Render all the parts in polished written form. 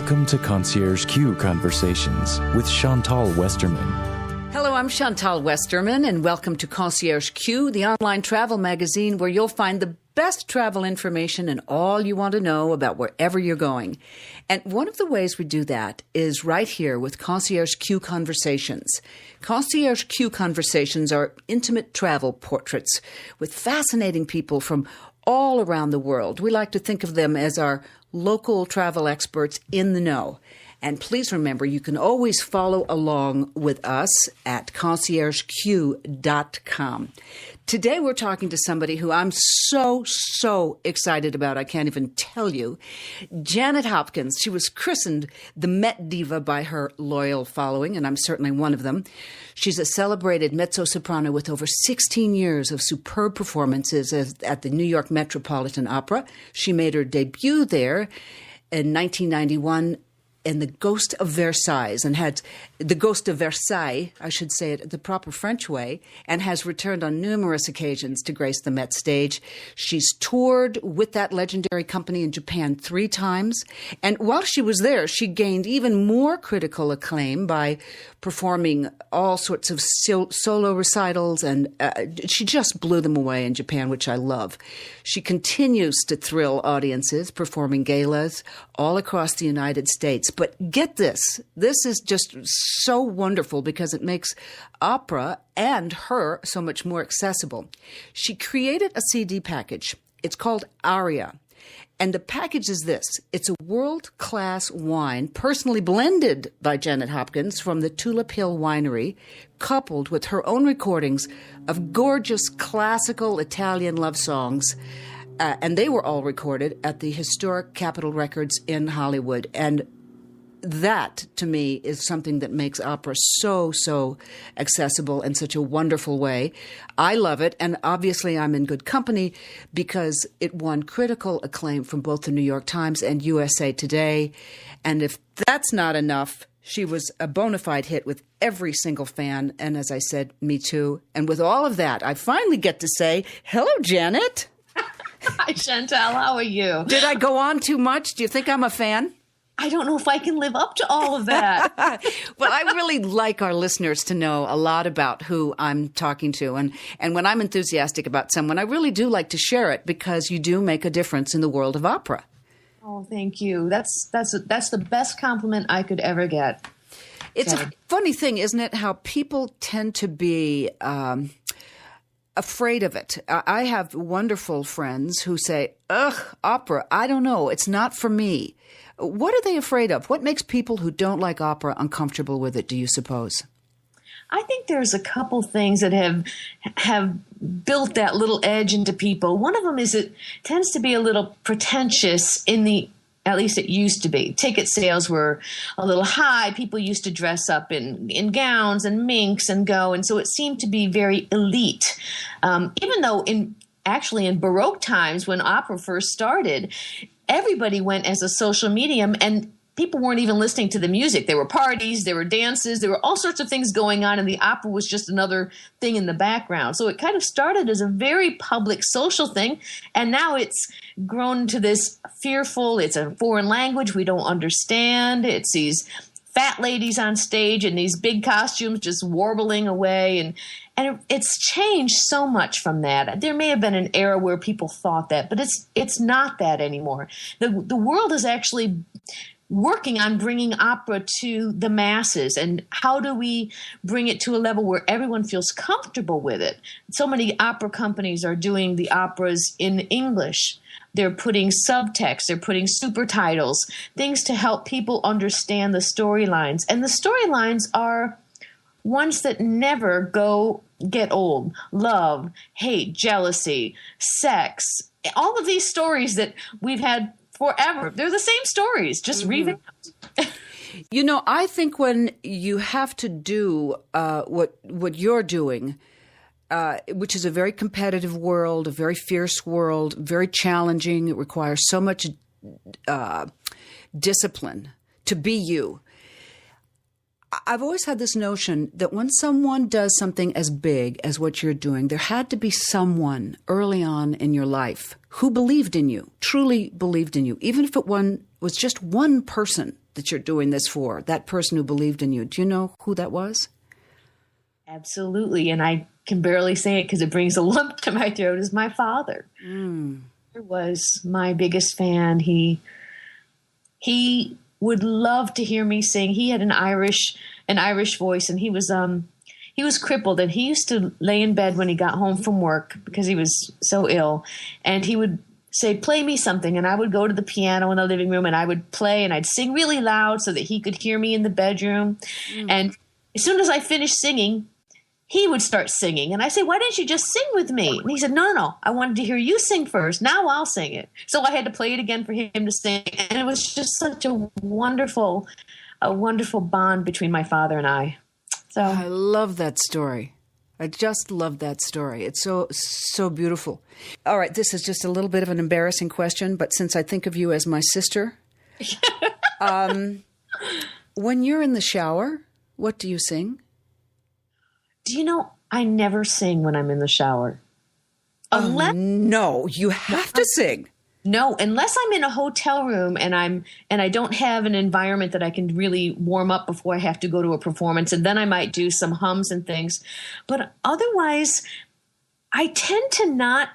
Welcome to ConciergeQ Conversations with Chantal Westerman. Hello, I'm Chantal Westerman, and welcome to ConciergeQ, the online travel magazine where you'll find the best travel information and all you want to know about wherever you're going. And one of the ways we do that is right here with ConciergeQ Conversations. ConciergeQ Conversations are intimate travel portraits with fascinating people from all around the world. We like to think of them as our local travel experts in the know. And please remember, you can always follow along with us at ConciergeQ.com. Today we're talking to somebody who I'm so excited about, I can't even tell you. Janet Hopkins. She was christened the Met Diva by her loyal following, and I'm certainly one of them. She's a celebrated mezzo-soprano with over 16 years of superb performances at the New York Metropolitan Opera. She made her debut there in 1991 in the Ghosts of Versailles, and had the Ghost of Versailles, I should say it the proper French way, and has returned on numerous occasions to grace the Met stage. She's toured with that legendary company in Japan 3 times, and while she was there, she gained even more critical acclaim by performing all sorts of solo recitals, and she just blew them away in Japan, which I love. She continues to thrill audiences, performing galas all across the United States. But get this is just so wonderful because it makes opera and her so much more accessible. She created a CD package. It's called Aria. And the package is this. It's a world-class wine, personally blended by Janet Hopkins from the Tulip Hill Winery, coupled with her own recordings of gorgeous classical Italian love songs. And they were all recorded at the historic Capitol Records in Hollywood. And that, to me, is something that makes opera so accessible in such a wonderful way. I love it, and obviously I'm in good company because it won critical acclaim from both the New York Times and USA Today. And if that's not enough, she was a bona fide hit with every single fan, and as I said, me too. And with all of that, I finally get to say, hello, Janet. Hi, Chantal. How are you? Did I go on too much? Do you think I'm a fan? I don't know if I can live up to all of that. Well, I really like our listeners to know a lot about who I'm talking to. And when I'm enthusiastic about someone, I really do like to share it because you do make a difference in the world of opera. Oh, thank you. That's the best compliment I could ever get. It's a funny thing, isn't it, how people tend to be afraid of it. I have wonderful friends who say, opera, I don't know, it's not for me. What are they afraid of? What makes people who don't like opera uncomfortable with it, do you suppose? I think there's a couple things that have built that little edge into people. One of them is it tends to be a little pretentious at least it used to be. Ticket sales were a little high. People used to dress up in gowns and minks and go. And so it seemed to be very elite. Even though in Baroque times when opera first started, everybody went as a social medium and people weren't even listening to the music. There were parties, there were dances, there were all sorts of things going on, and the opera was just another thing in the background. So it kind of started as a very public social thing, and now it's grown to this fearful, it's a foreign language we don't understand. It's these fat ladies on stage in these big costumes just warbling away, and it's changed so much from that. There may have been an era where people thought that, but it's not that anymore. The world is actually working on bringing opera to the masses, and how do we bring it to a level where everyone feels comfortable with it? So many opera companies are doing the operas in English. They're putting subtext, they're putting super titles, things to help people understand the storylines. And the storylines are ones that never get old. Love, hate, jealousy, sex, all of these stories that we've had forever. They're the same stories, just revamped. You know, I think when you have to do what you're doing, which is a very competitive world, a very fierce world, very challenging, it requires so much discipline to be you. I've always had this notion that when someone does something as big as what you're doing, there had to be someone early on in your life who believed in you, truly believed in you, even if it was just one person that you're doing this for, that person who believed in you. Do you know who that was? Absolutely. And I can barely say it because it brings a lump to my throat, is my father. He was my biggest fan. He would love to hear me sing. He had an Irish voice, and he was crippled, and he used to lay in bed when he got home from work because he was so ill, and he would say, play me something. And I would go to the piano in the living room and I would play, and I'd sing really loud so that he could hear me in the bedroom. And as soon as I finished singing, he would start singing. And I say, why didn't you just sing with me? And he said, no, I wanted to hear you sing first. Now I'll sing it. So I had to play it again for him to sing. And it was just such a wonderful bond between my father and I. So I love that story. I just love that story. It's so beautiful. All right, this is just a little bit of an embarrassing question, but since I think of you as my sister, when you're in the shower, what do you sing? Do you know, I never sing when I'm in the shower. No, you have to sing. No, unless I'm in a hotel room and I don't have an environment that I can really warm up before I have to go to a performance, and then I might do some hums and things. But otherwise, I tend to not.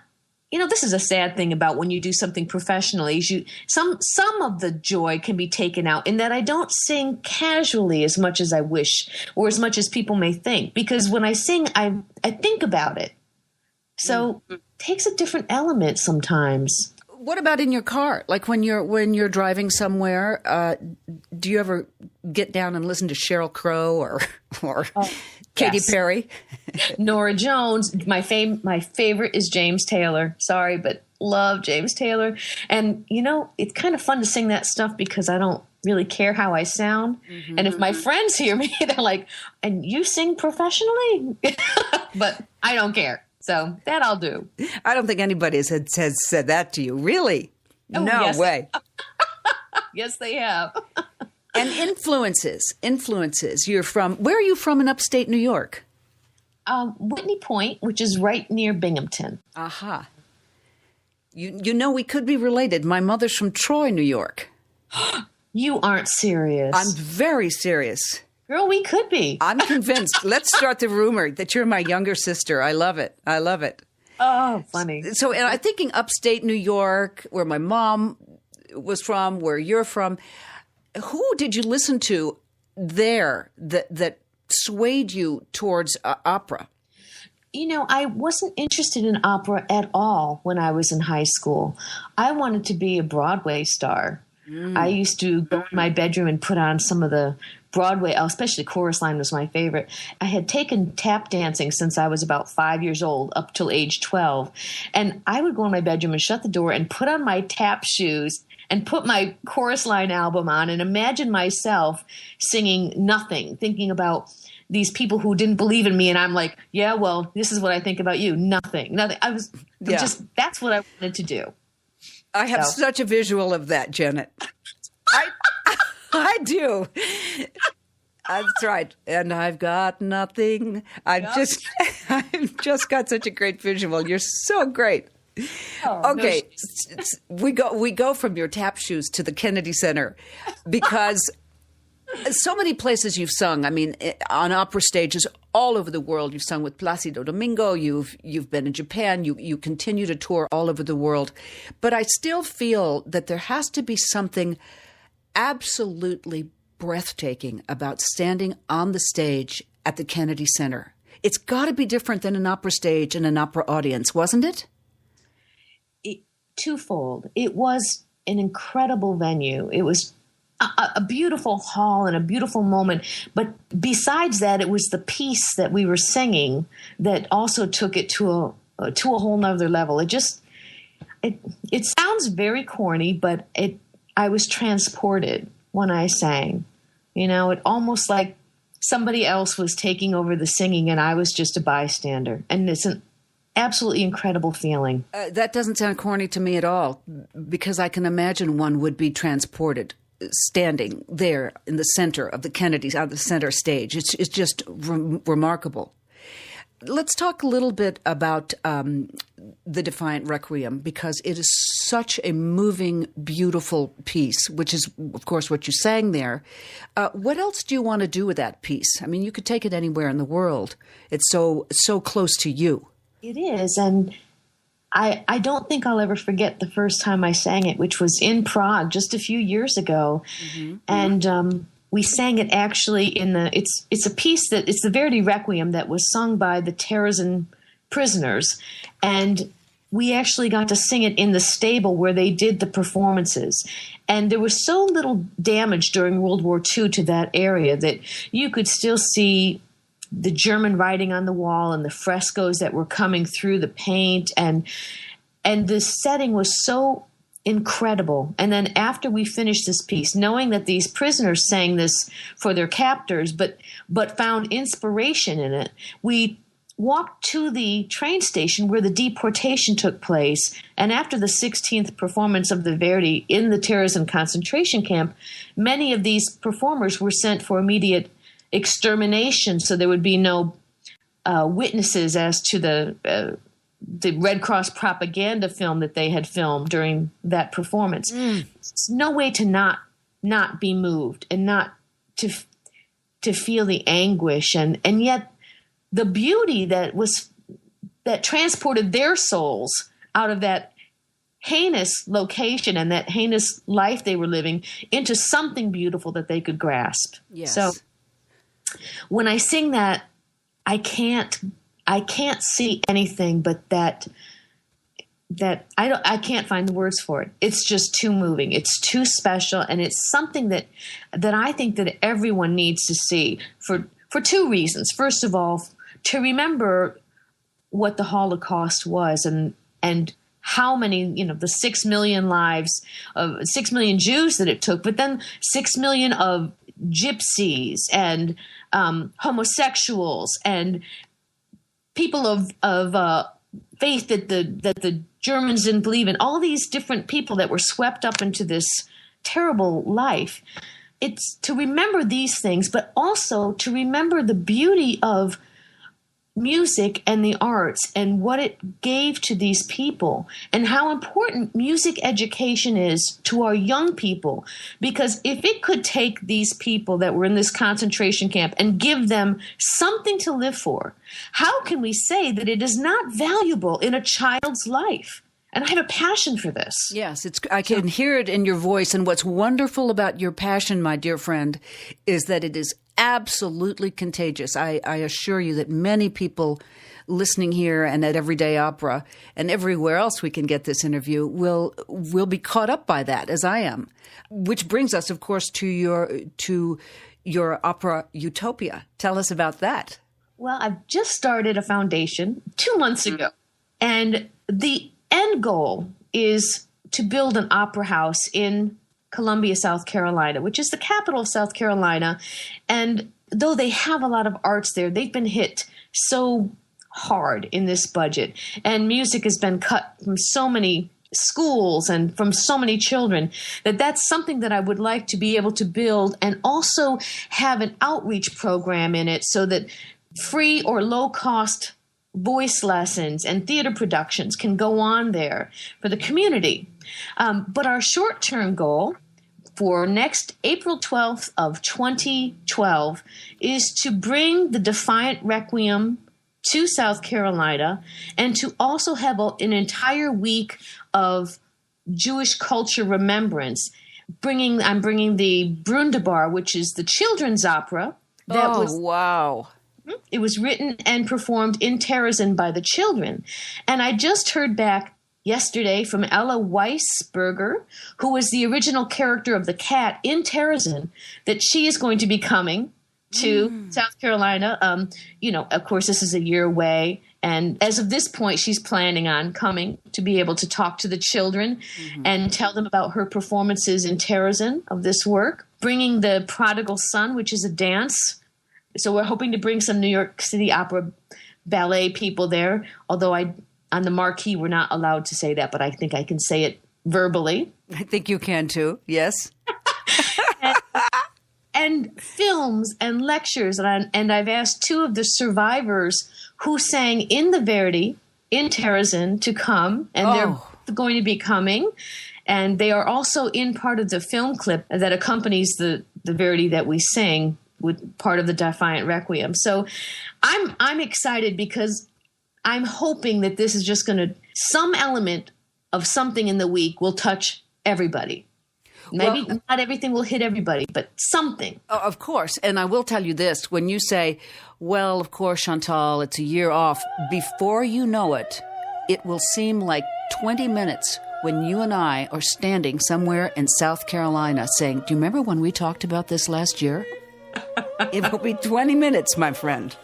This is a sad thing about when you do something professionally. Some of the joy can be taken out in that I don't sing casually as much as I wish, or as much as people may think. Because when I sing, I think about it. So it takes a different element sometimes. What about in your car? Like when you're driving somewhere, do you ever get down and listen to Sheryl Crow or Katy Perry? Nora Jones. My favorite is James Taylor. Sorry, but love James Taylor. And, it's kind of fun to sing that stuff because I don't really care how I sound. Mm-hmm. And if my friends hear me, they're like, and you sing professionally? But I don't care. So that I'll do. I don't think anybody has said that to you. Really? Oh, no yes. way. Yes, they have. And influences. Where are you from in upstate New York? Whitney Point, which is right near Binghamton. Aha. We could be related. My mother's from Troy, New York. You aren't serious. I'm very serious. Girl, we could be. I'm convinced. Let's start the rumor that you're my younger sister. I love it. Oh, funny. So, and I'm thinking upstate New York, where my mom was from, where you're from. Who did you listen to there that swayed you towards opera? I wasn't interested in opera at all when I was in high school. I wanted to be a Broadway star. I used to go in my bedroom and put on some of the Broadway, especially Chorus Line was my favorite. I had taken tap dancing since I was about 5 years old up till age 12. And I would go in my bedroom and shut the door and put on my tap shoes and put my Chorus Line album on and imagine myself singing nothing, thinking about these people who didn't believe in me. And I'm like, yeah, well, this is what I think about you. Nothing. That's what I wanted to do. I have such a visual of that, Janet. I do. That's right. And I've got nothing. I've just got such a great visual. You're so great. Oh, okay. No, we go from your tap shoes to the Kennedy Center because so many places you've sung. I mean, on opera stages all over the world. You've sung with Placido Domingo. You've been in Japan. You continue to tour all over the world. But I still feel that there has to be something absolutely breathtaking about standing on the stage at the Kennedy Center. It's got to be different than an opera stage and an opera audience, wasn't it? Twofold. It was an incredible venue. It was a beautiful hall and a beautiful moment. But besides that, it was the piece that we were singing that also took it to a whole nother level. It sounds very corny, but I was transported when I sang. It almost like somebody else was taking over the singing and I was just a bystander. And it's an absolutely incredible feeling. That doesn't sound corny to me at all, because I can imagine one would be transported standing there in the center of the Kennedys, on the center stage. It's just remarkable. let's talk a little bit about the Defiant Requiem, because it is such a moving, beautiful piece, which is, of course, what you sang there. What else do you want to do with that piece? I mean, you could take it anywhere in the world. It's so close to you. It is, and I don't think I'll ever forget the first time I sang it, which was in Prague just a few years ago. Mm-hmm. And we sang it actually it's a piece that it's the Verdi Requiem that was sung by the Terezin prisoners. And we actually got to sing it in the stable where they did the performances. And there was so little damage during World War II to that area that you could still see the German writing on the wall and the frescoes that were coming through the paint. And the setting was so incredible. And then after we finished this piece, knowing that these prisoners sang this for their captors, but found inspiration in it, we walked to the train station where the deportation took place. And after the 16th performance of the Verdi in the Terezin concentration camp, many of these performers were sent for immediate extermination, so there would be no witnesses as to the Red Cross propaganda film that they had filmed during that performance. It's no way to not be moved and not to feel the anguish and yet the beauty that transported their souls out of that heinous location and that heinous life they were living into something beautiful that they could grasp. Yes. So when I sing that, I can't see anything but that I can't find the words for it. It's just too moving. It's too special, and it's something that I think that everyone needs to see for two reasons. First of all, to remember what the Holocaust was and how many, the 6 million lives of 6 million Jews that it took, but then 6 million of gypsies and homosexuals and people of faith that the Germans didn't believe in, all these different people that were swept up into this terrible life. It's to remember these things, but also to remember the beauty of music and the arts and what it gave to these people and how important music education is to our young people. Because if it could take these people that were in this concentration camp and give them something to live for, how can we say that it is not valuable in a child's life? And I have a passion for this. Yes, I can hear it in your voice. And what's wonderful about your passion, my dear friend, is that it is absolutely contagious. I assure you that many people listening here and at Everyday Opera and everywhere else we can get this interview will be caught up by that, as I am. Which brings us, of course, to your opera Utopia. Tell us about that. Well, I've just started a foundation 2 months ago, and the end goal is to build an opera house in Columbia, South Carolina, which is the capital of South Carolina. And though they have a lot of arts there, they've been hit so hard in this budget. And music has been cut from so many schools and from so many children that's something that I would like to be able to build and also have an outreach program in it so that free or low cost voice lessons and theater productions can go on there for the community. But our short-term goal for next April 12th of 2012 is to bring the Defiant Requiem to South Carolina and to also have an entire week of Jewish culture remembrance. I'm bringing the Brundabar, which is the children's opera. Wow. It was written and performed in Terezin by the children. And I just heard back yesterday from Ella Weisberger, who was the original character of the cat in Terezin, that she is going to be coming to South Carolina. Of course, this is a year away. And as of this point, she's planning on coming to be able to talk to the children and tell them about her performances in Terezin of this work. Bringing the Prodigal Son, which is a dance. So we're hoping to bring some New York City Opera ballet people there, although on the marquee we're not allowed to say that, but I think I can say it verbally. I think you can too, yes. and films and lectures. And I've asked two of the survivors who sang in the Verdi in Terezin to come, and they're going to be coming. And they are also in part of the film clip that accompanies the Verdi that we sing with part of the Defiant Requiem. So I'm excited because I'm hoping that this is just going to, some element of something in the week will touch everybody. Maybe not everything will hit everybody, but something. Of course. And I will tell you this. When you say, well, of course, Chantal, it's a year off, before you know it, it will seem like 20 minutes when you and I are standing somewhere in South Carolina saying, do you remember when we talked about this last year? It will be 20 minutes, my friend.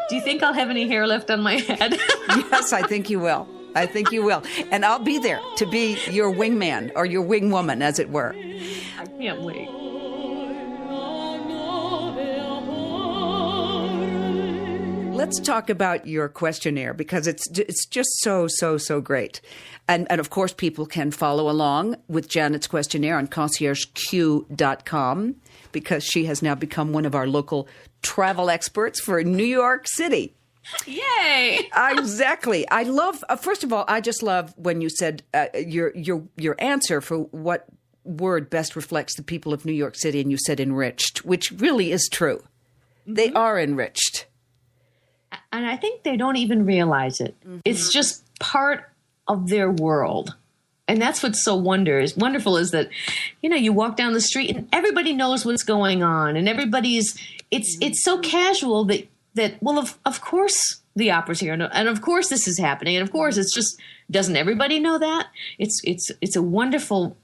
Do you think I'll have any hair left on my head? Yes, I think you will. I think you will. And I'll be there to be your wingman or your wingwoman, as it were. I can't wait. Let's talk about your questionnaire because it's just so great. And of course, people can follow along with Janet's questionnaire on ConciergeQ.com because she has now become one of our local travel experts for New York City. Yay! Exactly. I love. First of all, I just love when you said your answer for what word best reflects the people of New York City, and you said enriched, which really is true. Mm-hmm. They are enriched, and I think they don't even realize it. Mm-hmm. It's just part of their world, and that's what's so wonderful is that you walk down the street and everybody knows what's going on, and everybody's. It's so casual that well, of course the opera's here, and of course this is happening, and of course it's just, doesn't everybody know that? It's a wonderful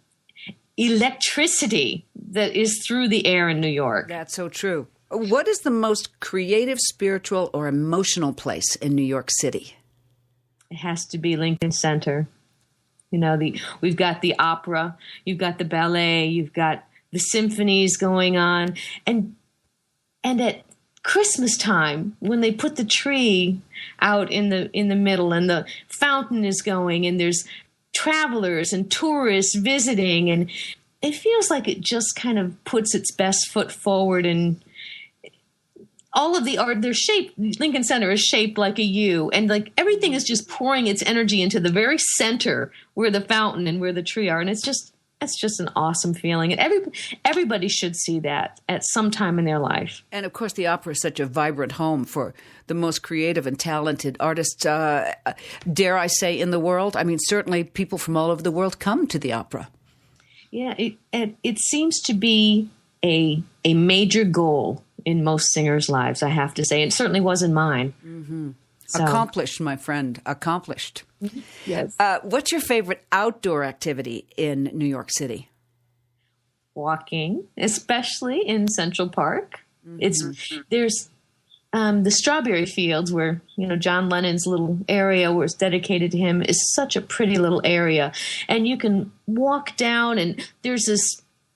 electricity that is through the air in New York. That's so true. What is the most creative, spiritual, or emotional place in New York City? It has to be Lincoln Center. We've got the opera, you've got the ballet, you've got the symphonies going on, and at Christmas time, when they put the tree out in the middle and the fountain is going and there's travelers and tourists visiting, and it feels like it just kind of puts its best foot forward, and all of the art, they're shaped, Lincoln Center is shaped like a U, and like everything is just pouring its energy into the very center where the fountain and where the tree are, and it's just an awesome feeling. And everybody should see that at some time in their life. And of course, the opera is such a vibrant home for the most creative and talented artists, dare I say, in the world. I mean, certainly people from all over the world come to the opera. Yeah, it seems to be a major goal in most singers' lives, I have to say. It certainly was in mine. Mm-hmm. So. Accomplished, my friend, accomplished. Yes. What's your favorite outdoor activity in New York City? Walking, especially in Central Park. Mm-hmm. There's the strawberry fields where, John Lennon's little area where it's dedicated to him is such a pretty little area. And you can walk down and there's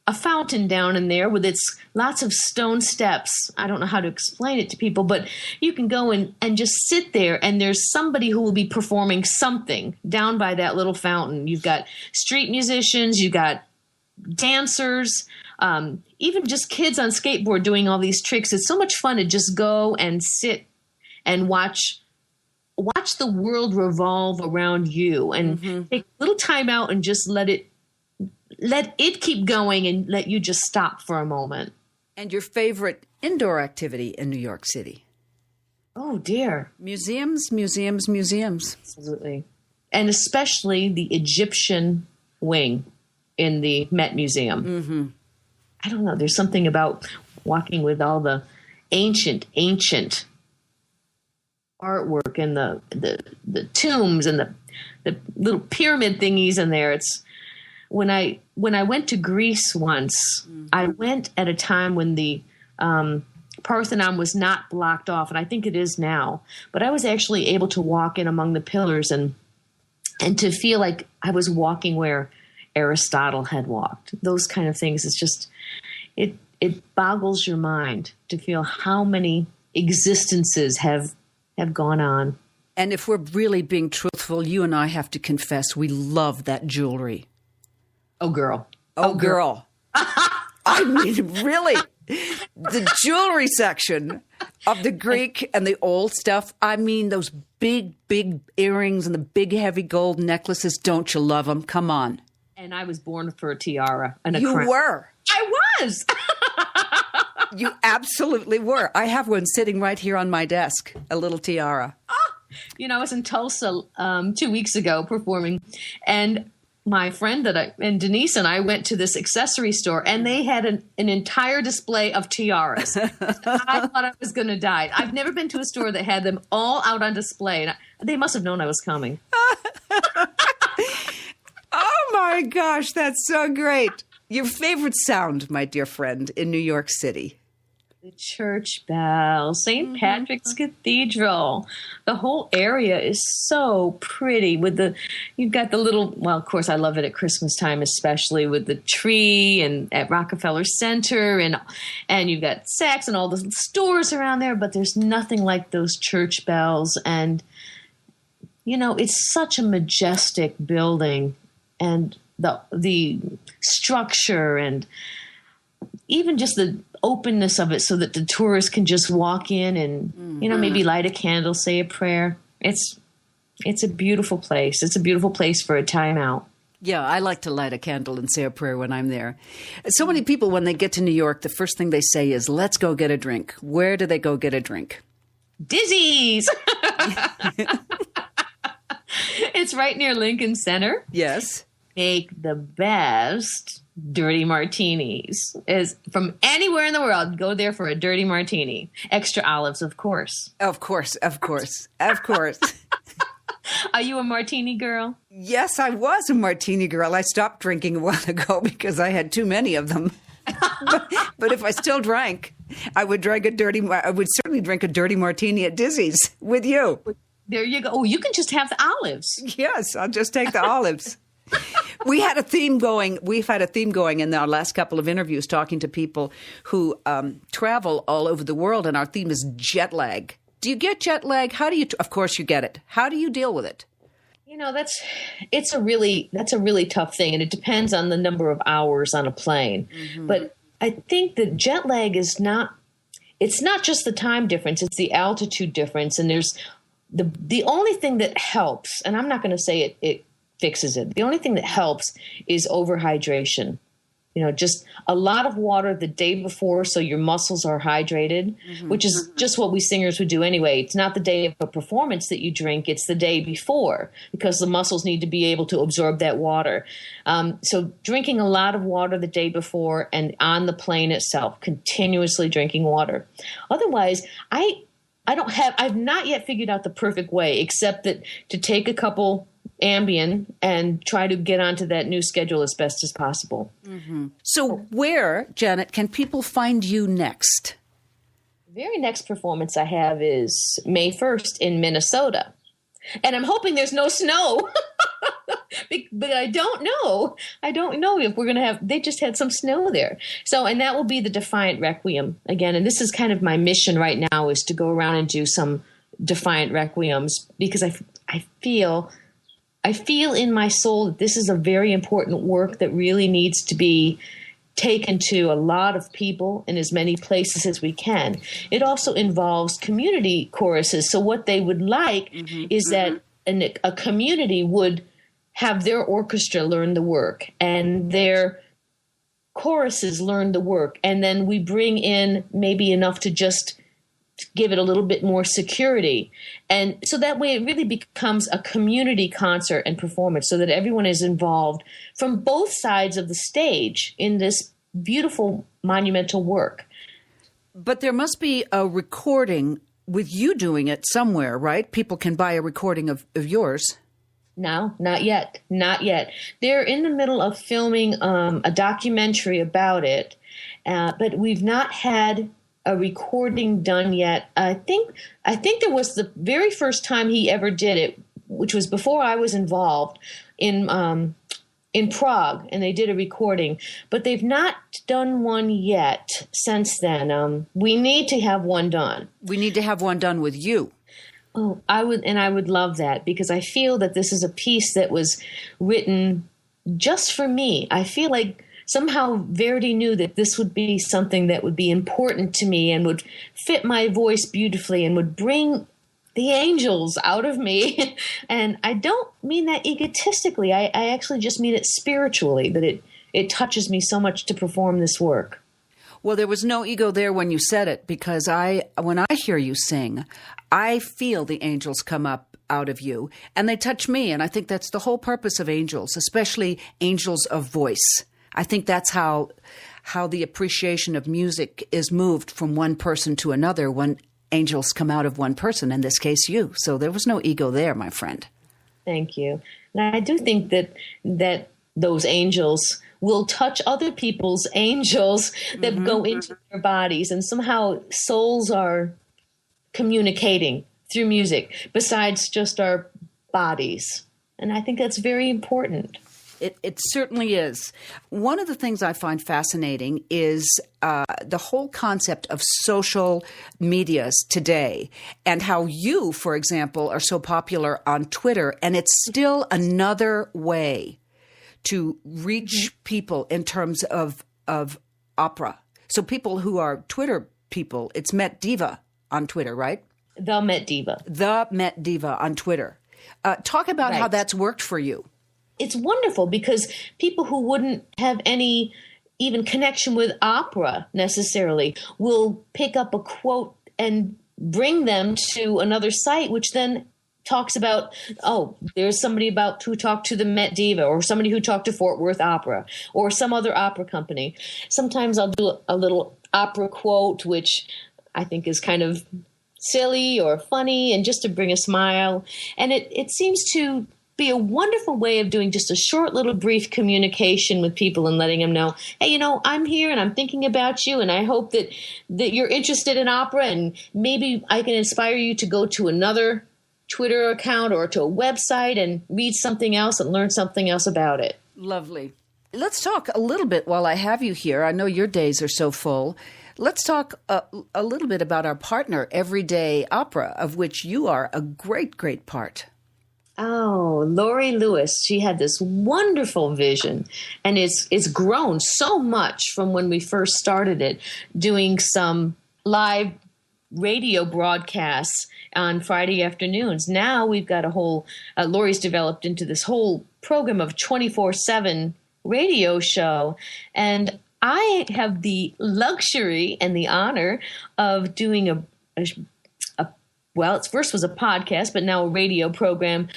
a fountain down in there with its lots of stone steps. I don't know how to explain it to people, but you can go and just sit there and there's somebody who will be performing something down by that little fountain. You've got street musicians, you've got dancers, even just kids on skateboard doing all these tricks. It's so much fun to just go and sit and watch the world revolve around you and take a little time out and just let it keep going and let you just stop for a moment. And your favorite indoor activity in New York City? Oh, dear. Museums. Absolutely. And especially the Egyptian wing in the Met Museum. Mm-hmm. I don't know. There's something about walking with all the ancient artwork and the tombs and the little pyramid thingies in there. It's when I went to Greece once, I went at a time when the Parthenon was not blocked off, and I think it is now. But I was actually able to walk in among the pillars and to feel like I was walking where Aristotle had walked. Those kind of things. It's just it boggles your mind to feel how many existences have gone on. And if we're really being truthful, you and I have to confess we love that jewelry. Oh, girl. Oh, girl. I mean, really. The jewelry section of the Greek and the old stuff. I mean, those big, big earrings and the big, heavy gold necklaces. Don't you love them? Come on. And I was born for a tiara and a You crown. were. I was. You absolutely were. I have one sitting right here on my desk, a little tiara. You know, I was in Tulsa 2 weeks ago performing, and my friend and Denise and I went to this accessory store, and they had an entire display of tiaras. I thought I was going to die. I've never been to a store that had them all out on display. And they must have known I was coming. Oh, my gosh. That's so great. Your favorite sound, my dear friend, in New York City? The church bell, St. Patrick's Cathedral. The whole area is so pretty you've got the little, well, of course I love it at Christmas time, especially with the tree and at Rockefeller Center and you've got Saks and all the stores around there, but there's nothing like those church bells. And, you know, it's such a majestic building, and the structure and even just the openness of it so that the tourists can just walk in and, you know, maybe light a candle, say a prayer. It's a beautiful place. It's a beautiful place for a time out. Yeah, I like to light a candle and say a prayer when I'm there. So many people, when they get to New York, the first thing they say is, let's go get a drink. Where do they go get a drink? Dizzy's. It's right near Lincoln Center. Yes. Make the best dirty martinis. Is from anywhere in the world, go there for a dirty martini. Extra olives, of course. Of course, of course, of course. Are you a martini girl? Yes, I was a martini girl. I stopped drinking a while ago because I had too many of them. But if I still drank, I would certainly drink a dirty martini at Dizzy's with you. There you go. Oh, you can just have the olives. Yes, I'll just take the olives. We've had a theme going in our last couple of interviews, talking to people who travel all over the world, and our theme is jet lag. Do you get jet lag? Of course you get it. How do you deal with it? You know, that's a really tough thing, and it depends on the number of hours on a plane. Mm-hmm. But I think that jet lag it's not just the time difference, it's the altitude difference, and there's the only thing that helps, and I'm not going to say it fixes it. The only thing that helps is overhydration. You know, just a lot of water the day before so your muscles are hydrated, which is just what we singers would do anyway. It's not the day of a performance that you drink, it's the day before, because the muscles need to be able to absorb that water. So drinking a lot of water the day before, and on the plane itself, continuously drinking water. Otherwise, I've not yet figured out the perfect way, except that to take a couple Ambien and try to get onto that new schedule as best as possible. Mm-hmm. So where, Janet, can people find you next? The very next performance I have is May 1st in Minnesota. And I'm hoping there's no snow. But I don't know. I don't know if we're going to have – they just had some snow there. So – and that will be the Defiant Requiem again. And this is kind of my mission right now, is to go around and do some Defiant Requiems, because I feel in my soul that this is a very important work that really needs to be taken to a lot of people in as many places as we can. It also involves community choruses. So what they would like is that a community would have their orchestra learn the work and their choruses learn the work. And then we bring in maybe enough to just give it a little bit more security. And so that way it really becomes a community concert and performance, so that everyone is involved from both sides of the stage in this beautiful monumental work. But there must be a recording with you doing it somewhere, right? People can buy a recording of yours. No, not yet. Not yet. They're in the middle of filming a documentary about it, but we've not had a recording done yet. I think there was the very first time he ever did it, which was before I was involved, in Prague, and they did a recording, but they've not done one yet since then. We need to have one done. We need to have one done with you. Oh, I would love that, because I feel that this is a piece that was written just for me. I feel like somehow Verdi knew that this would be something that would be important to me and would fit my voice beautifully and would bring the angels out of me. And I don't mean that egotistically. I actually just mean it spiritually, that it touches me so much to perform this work. Well, there was no ego there when you said it, because when I hear you sing, I feel the angels come up out of you and they touch me. And I think that's the whole purpose of angels, especially angels of voice. I think that's how the appreciation of music is moved from one person to another when angels come out of one person, in this case you. So there was no ego there, my friend. Thank you. And I do think that those angels will touch other people's angels that go into their bodies, and somehow souls are communicating through music besides just our bodies. And I think that's very important. It certainly is. One of the things I find fascinating is the whole concept of social medias today, and how you, for example, are so popular on Twitter, and it's still another way to reach people in terms of opera. So people who are Twitter people, it's Met Diva on Twitter, right? The Met Diva. The Met Diva on Twitter. Talk about how that's worked for you. It's wonderful because people who wouldn't have any even connection with opera necessarily will pick up a quote and bring them to another site, which then talks about, oh, there's somebody about who talked to the Met Diva, or somebody who talked to Fort Worth Opera, or some other opera company. Sometimes I'll do a little opera quote, which I think is kind of silly or funny, and just to bring a smile. And it seems to be a wonderful way of doing just a short little brief communication with people and letting them know, hey, I'm here and I'm thinking about you, and I hope that you're interested in opera, and maybe I can inspire you to go to another Twitter account or to a website and read something else and learn something else about it. Lovely. Let's talk a little bit while I have you here. I know your days are so full. Let's talk a little bit about our partner, Everyday Opera, of which you are a great, great part. Oh, Lori Lewis, she had this wonderful vision, and it's grown so much from when we first started it, doing some live radio broadcasts on Friday afternoons. Now we've got a whole, Lori's developed into this whole program of 24/7 radio show, and I have the luxury and the honor of doing well, it first was a podcast, but now a radio program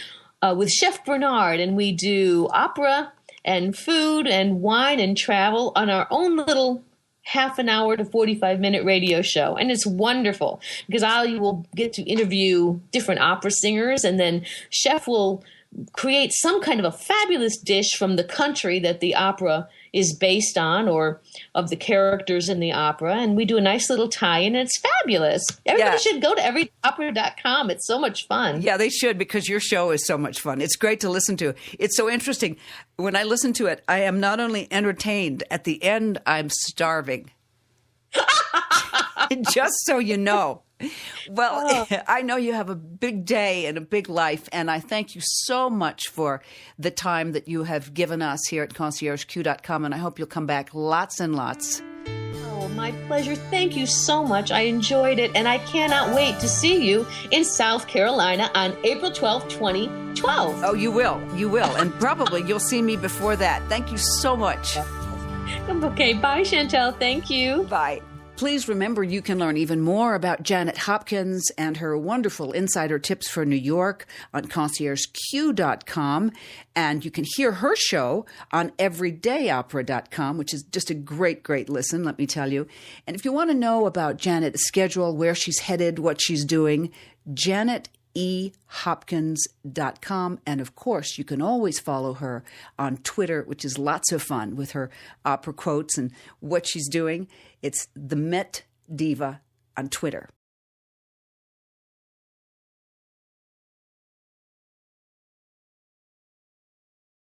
with Chef Bernard. And we do opera and food and wine and travel on our own little half an hour to 45-minute radio show. And it's wonderful because I will get to interview different opera singers, and then Chef will create some kind of a fabulous dish from the country that the opera is based on, or of the characters in the opera, and we do a nice little tie-in, and it's fabulous. Everybody should go to everydayopera.com. It's so much fun. Yeah, they should, because your show is so much fun. It's great to listen to. It's so interesting. When I listen to it, I am not only entertained, at the end, I'm starving. Just so you know. Well, I know you have a big day and a big life, and I thank you so much for the time that you have given us here at ConciergeQ.com, and I hope you'll come back lots and lots. Oh, my pleasure. Thank you so much. I enjoyed it, and I cannot wait to see you in South Carolina on April 12th, 2012. Oh, you will. You will. And probably you'll see me before that. Thank you so much. Okay. Bye, Chantal. Thank you. Bye. Please remember, you can learn even more about Janet Hopkins and her wonderful insider tips for New York on ConciergeQ.com. And you can hear her show on everydayopera.com, which is just a great, great listen, let me tell you. And if you want to know about Janet's schedule, where she's headed, what she's doing, JanetEHopkins.com. And of course, you can always follow her on Twitter, which is lots of fun with her opera quotes and what she's doing. It's the Met Diva on Twitter.